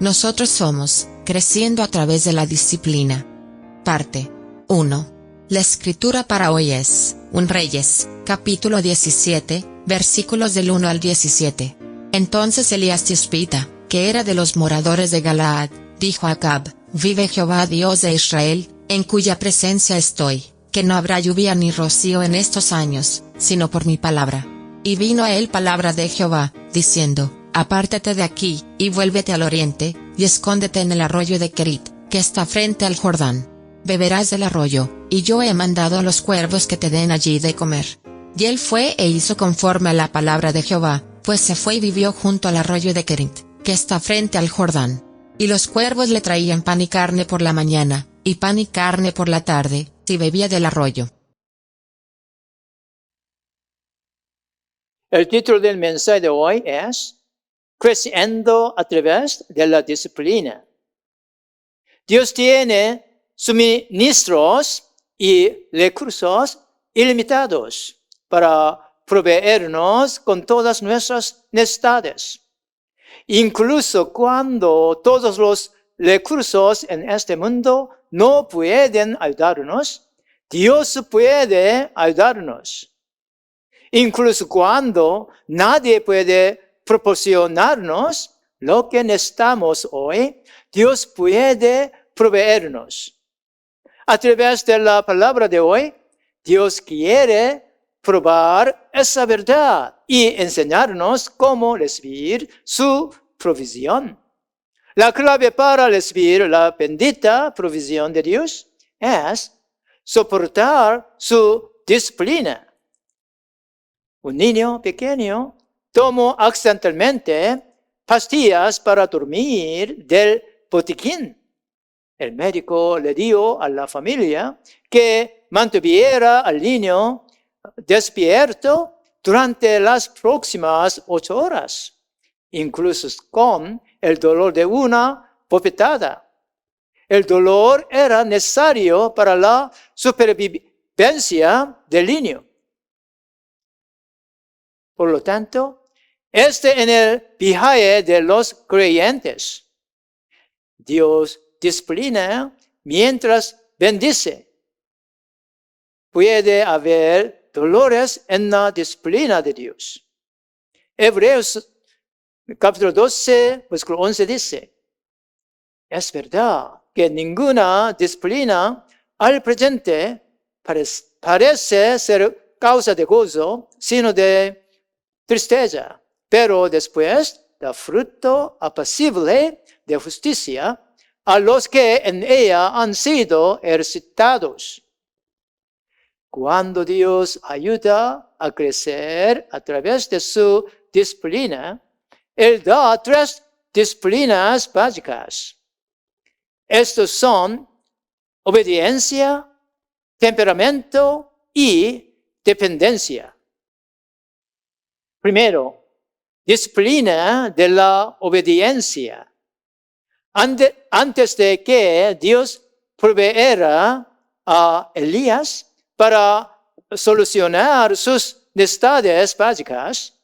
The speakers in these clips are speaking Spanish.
Nosotros somos, creciendo a través de la disciplina. Parte 1. La escritura para hoy es, 1 Reyes, capítulo 17, versículos del 1 al 17. Entonces Elías Tisbita, que era de los moradores de Galaad, dijo a Acab: Vive Jehová Dios de Israel, en cuya presencia estoy, que no habrá lluvia ni rocío en estos años, sino por mi palabra. Y vino a él palabra de Jehová, diciendo: Apártate de aquí, y vuélvete al oriente, y escóndete en el arroyo de Kerit, que está frente al Jordán. Beberás del arroyo, y yo he mandado a los cuervos que te den allí de comer. Y él fue e hizo conforme a la palabra de Jehová, pues se fue y vivió junto al arroyo de Kerit, que está frente al Jordán. Y los cuervos le traían pan y carne por la mañana, y pan y carne por la tarde, y bebía del arroyo. El título del mensaje de hoy es Creciendo a través de la disciplina. Dios tiene suministros y recursos ilimitados para proveernos con todas nuestras necesidades. Incluso cuando todos los recursos en este mundo no pueden ayudarnos, Dios puede ayudarnos. Incluso cuando nadie puede proporcionarnos lo que necesitamos hoy, Dios puede proveernos. A través de la palabra de hoy, Dios quiere probar esa verdad y enseñarnos cómo recibir su provisión. La clave para recibir la bendita provisión de Dios es soportar su disciplina. Un niño pequeño tomó accidentalmente pastillas para dormir del botiquín. El médico le dio a la familia que mantuviera al niño despierto durante las próximas 8 horas, incluso con el dolor de una bofetada. El dolor era necesario para la supervivencia del niño. Por lo tanto, en el viaje de los creyentes. Dios disciplina mientras bendice. Puede haber dolores en la disciplina de Dios. Hebreos capítulo 12, versículo 11 dice: Es verdad que ninguna disciplina al presente parece ser causa de gozo, sino de tristeza, pero después da fruto apacible de justicia a los que en ella han sido ejercitados. Cuando Dios ayuda a crecer a través de su disciplina, Él da 3 disciplinas básicas. Estos son obediencia, temperamento y dependencia. Primero, disciplina de la obediencia. Antes de que Dios proveera a Elías para solucionar sus necesidades básicas,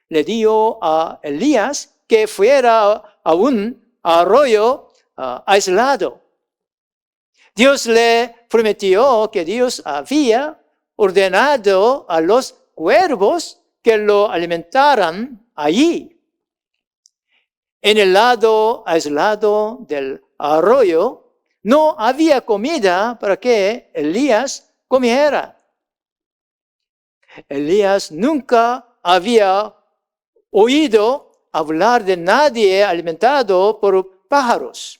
le dio a Elías que fuera a un arroyo aislado. Dios le prometió que Dios había ordenado a los cuervos que lo alimentaran allí. En el lado aislado del arroyo no había comida para que Elías comiera. Elías nunca había oído hablar de nadie alimentado por pájaros.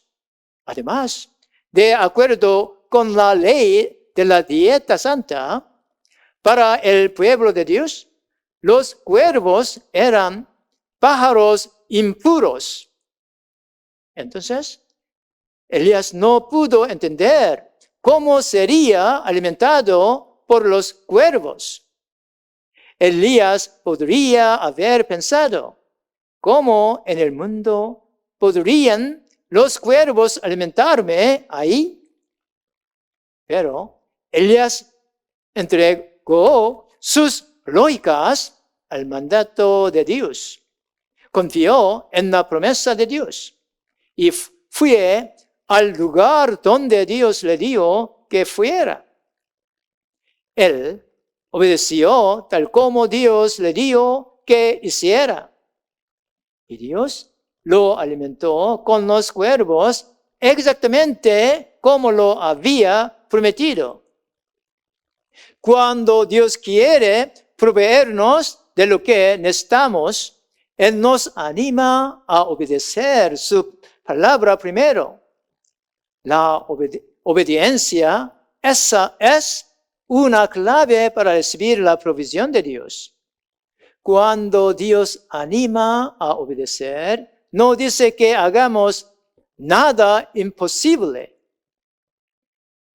Además, de acuerdo con la ley de la dieta santa, para el pueblo de Dios, los cuervos eran pájaros impuros. Entonces, Elías no pudo entender cómo sería alimentado por los cuervos. Elías podría haber pensado: ¿cómo en el mundo podrían los cuervos alimentarme ahí? Pero Elías entregó sus lógicas al mandato de Dios. Confió en la promesa de Dios. y fue al lugar donde Dios le dijo que fuera. Él obedeció tal como Dios le dijo que hiciera. Y Dios lo alimentó con los cuervos exactamente como lo había prometido. Cuando Dios quiere proveernos de lo que necesitamos, Él nos anima a obedecer su palabra primero. La obediencia, esa es una clave para recibir la provisión de Dios. Cuando Dios anima a obedecer, no dice que hagamos nada imposible.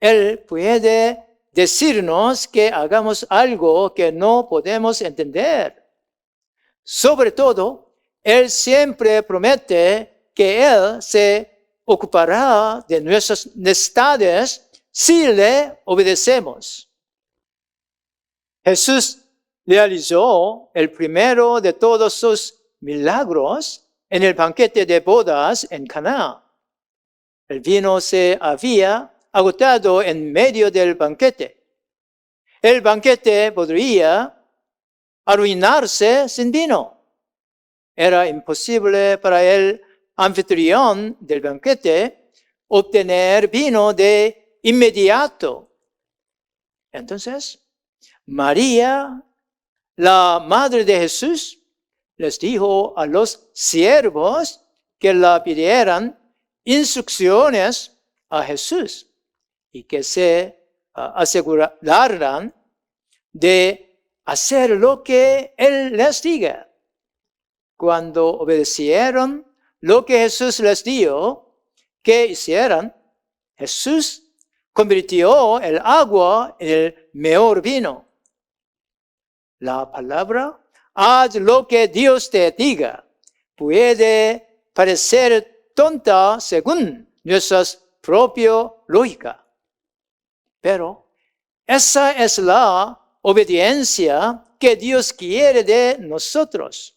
Él puede decirnos que hagamos algo que no podemos entender. Sobre todo, Él siempre promete que Él se ocupará de nuestras necesidades si le obedecemos. Jesús realizó el primero de todos sus milagros en el banquete de bodas en Caná. El vino se había agotado en medio del banquete. El banquete podría arruinarse sin vino. Era imposible para el anfitrión del banquete obtener vino de inmediato. Entonces, María, la madre de Jesús, les dijo a los siervos que le pidieran instrucciones a Jesús y que se aseguraran de hacer lo que Él les diga. Cuando obedecieron lo que Jesús les dijo que hicieran, Jesús convirtió el agua en el mejor vino. La palabra, haz lo que Dios te diga, puede parecer tonta según nuestra propia lógica. Pero esa es la obediencia que Dios quiere de nosotros.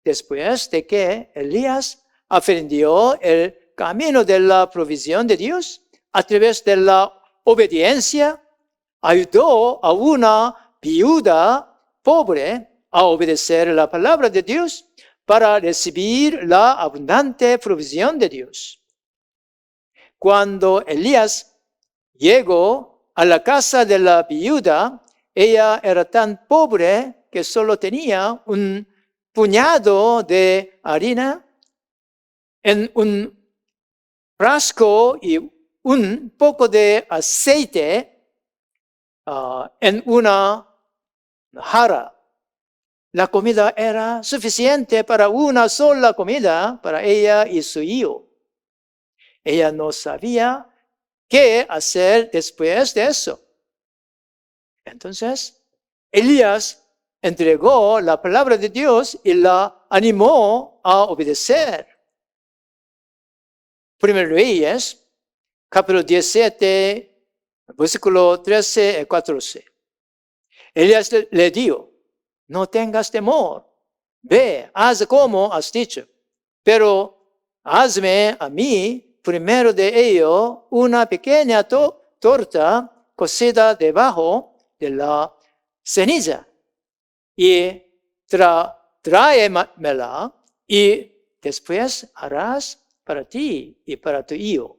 Después de que Elías aprendió el camino de la provisión de Dios a través de la obediencia, ayudó a una viuda pobre a obedecer la palabra de Dios para recibir la abundante provisión de Dios. Cuando Elías llegó a la casa de la viuda, ella era tan pobre que solo tenía un puñado de harina en un frasco y un poco de aceite en una jarra. La comida era suficiente para una sola comida para ella y su hijo. Ella no sabía qué hacer después de eso. Entonces, Elías entregó la palabra de Dios y la animó a obedecer. Primero Reyes, capítulo 17, versículo 13 y 14. Elías le dijo, no tengas temor, ve, haz como has dicho, pero hazme a mí primero de ello una pequeña torta cocida debajo de la ceniza y tráemela y después harás para ti y para tu hijo.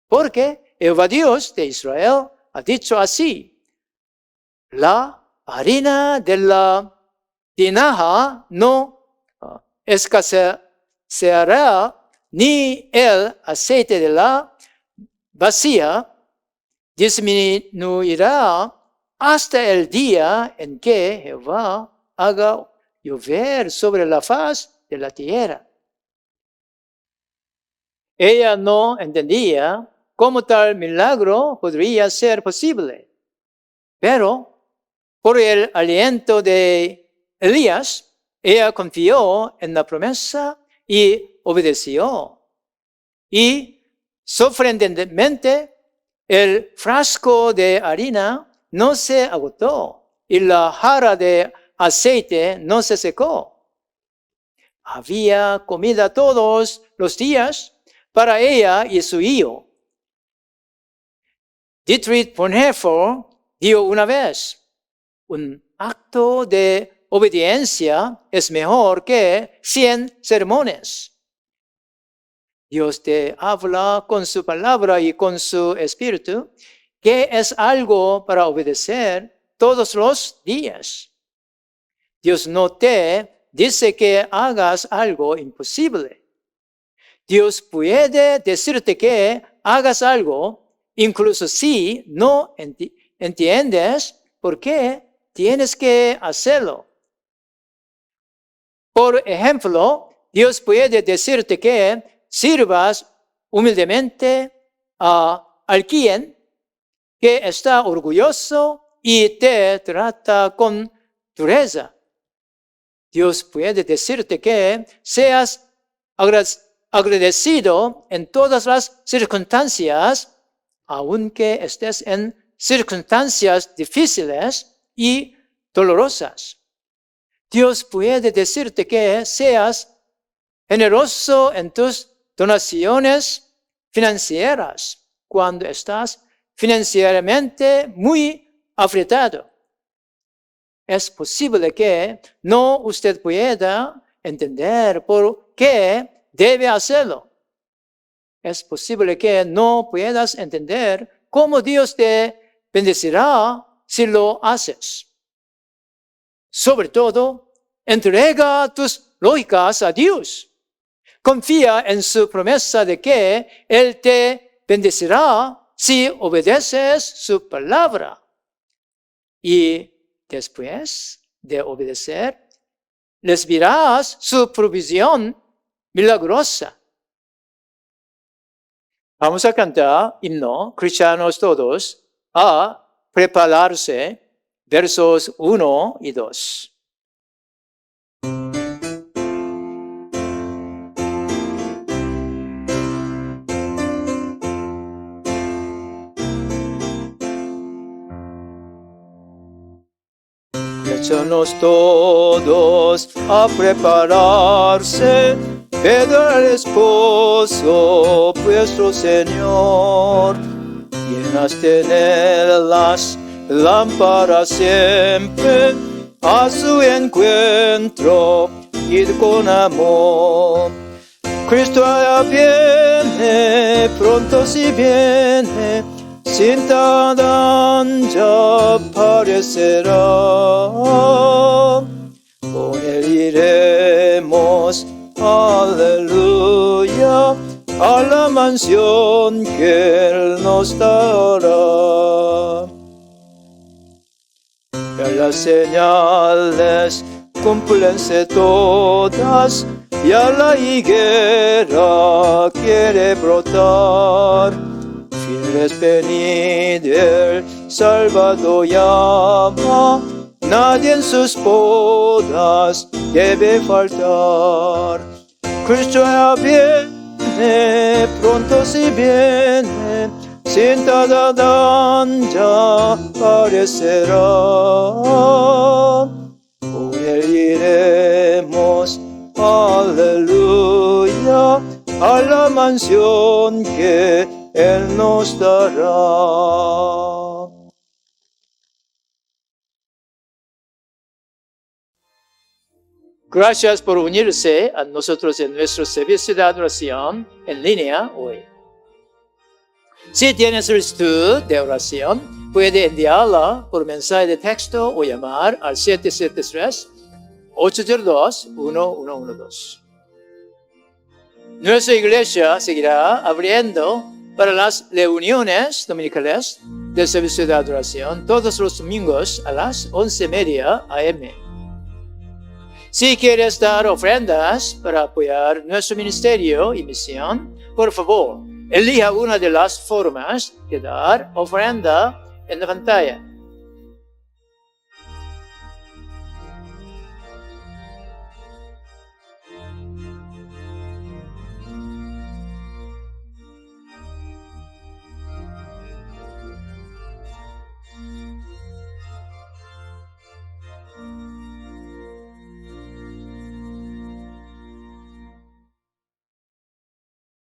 Porque Jehová Dios de Israel ha dicho así, la harina de la tinaja no escaseará, ni el aceite de la vasija disminuirá hasta el día en que Jehová haga llover sobre la faz de la tierra. Ella no entendía cómo tal milagro podría ser posible, pero por el aliento de Elías, ella confió en la promesa y obedeció. Y sorprendentemente, el frasco de harina no se agotó y la jarra de aceite no se secó. Había comida todos los días para ella y su hijo. Dietrich Bonhoeffer dijo una vez, un acto de obediencia es mejor que 100 sermones. Dios te habla con su palabra y con su espíritu, que es algo para obedecer todos los días. Dios no te dice que hagas algo imposible. Dios puede decirte que hagas algo, incluso si no entiendes por qué tienes que hacerlo. Por ejemplo, Dios puede decirte que sirvas humildemente a alguien que está orgulloso y te trata con dureza. Dios puede decirte que seas agradecido en todas las circunstancias, aunque estés en circunstancias difíciles y dolorosas. Dios puede decirte que seas generoso en tus donaciones financieras cuando estás financieramente muy apretado. Es posible que no usted pueda entender por qué debe hacerlo. Es posible que no puedas entender cómo Dios te bendecirá si lo haces. Sobre todo, entrega tus lógicas a Dios. Confía en su promesa de que Él te bendecirá si obedeces su palabra. Y después de obedecer, recibirás su provisión milagrosa. Vamos a cantar himno, cristianos todos, a prepararse, versos 1 y 2. Cristianos todos a prepararse, ved al esposo vuestro Señor. Llenaste en él las lámparas siempre, a su encuentro id con amor. Cristo ya viene, pronto si viene, sin tardar ya aparecerá. Con él iremos, aleluya, a la mansión que él nos dará. Ya las señales cúmplense todas, ya la higuera quiere brotar. Fieles venid, el Salvador llama, nadie en sus bodas debe faltar. Cristo ya viene, pronto si viene, sin tardar ya aparecerá. Con él iremos, aleluya, a la mansión que él nos dará. Gracias por unirse a nosotros en nuestro servicio de adoración en línea hoy. Si tienes solicitud de oración, puede enviarla por mensaje de texto o llamar al 773-802-1112. Nuestra iglesia seguirá abriendo para las reuniones dominicales del servicio de adoración todos los domingos a las 11:30 a.m. Si quieres dar ofrendas para apoyar nuestro ministerio y misión, por favor, elija una de las formas de dar ofrenda en la pantalla.